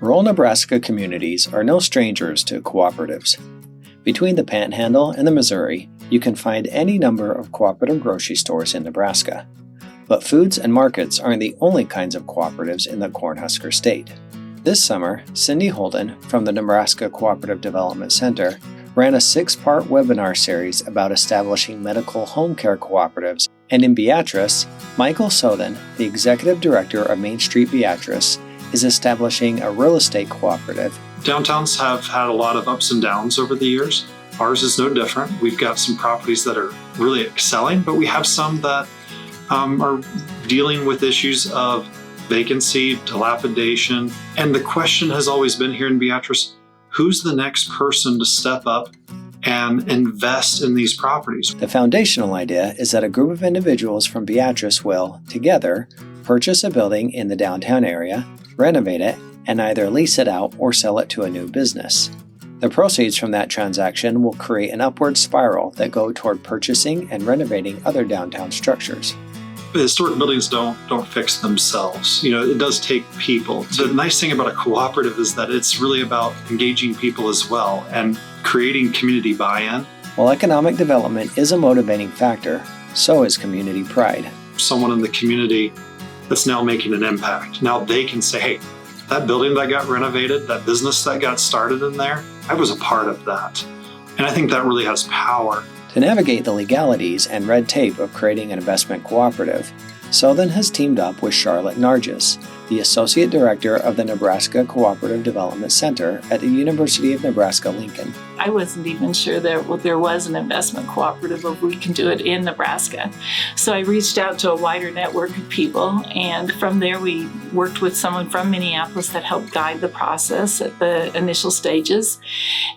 Rural Nebraska communities are no strangers to cooperatives. Between the Panhandle and the Missouri, you can find any number of cooperative grocery stores in Nebraska. But foods and markets aren't the only kinds of cooperatives in the Cornhusker state. This summer, Cindy Holden from the Nebraska Cooperative Development Center ran a 6-part webinar series about establishing medical home care cooperatives, and in Beatrice, Michael Sothan, the executive director of Main Street Beatrice, is establishing a real estate cooperative. Downtowns have had a lot of ups and downs over the years. Ours is no different. We've got some properties that are really excelling, but we have some that are dealing with issues of vacancy, dilapidation. And the question has always been here in Beatrice, who's the next person to step up and invest in these properties? The foundational idea is that a group of individuals from Beatrice will, together, purchase a building in the downtown area, renovate it, and either lease it out or sell it to a new business. The proceeds from that transaction will create an upward spiral that go toward purchasing and renovating other downtown structures. Historic buildings don't fix themselves. It does take people. The nice thing about a cooperative is that it's really about engaging people as well and creating community buy-in. While economic development is a motivating factor, so is community pride. Someone in the community that's now making an impact. Now they can say, hey, that building that got renovated, that business that got started in there, I was a part of that. And I think that really has power. To navigate the legalities and red tape of creating an investment cooperative, Sothan has teamed up with Charlotte Nargis, the Associate Director of the Nebraska Cooperative Development Center at the University of Nebraska-Lincoln. I wasn't even sure there was an investment cooperative if we can do it in Nebraska. So I reached out to a wider network of people, and from there we worked with someone from Minneapolis that helped guide the process at the initial stages.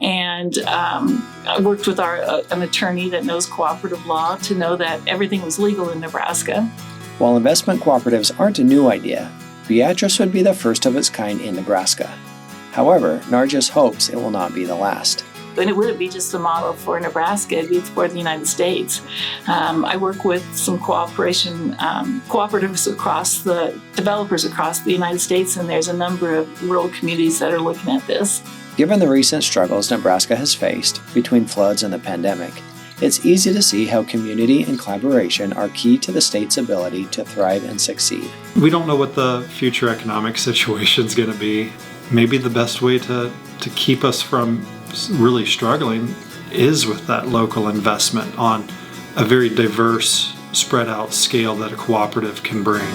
And I worked with an attorney that knows cooperative law to know that everything was legal in Nebraska. While investment cooperatives aren't a new idea, Beatrice would be the first of its kind in Nebraska. However, Nargis hopes it will not be the last. And it wouldn't be just a model for Nebraska, it'd be for the United States. I work with some cooperatives developers across the United States, and there's a number of rural communities that are looking at this. Given the recent struggles Nebraska has faced between floods and the pandemic, it's easy to see how community and collaboration are key to the state's ability to thrive and succeed. We don't know what the future economic situation is going to be. Maybe the best way to keep us from really struggling is with that local investment on a very diverse, spread out scale that a cooperative can bring.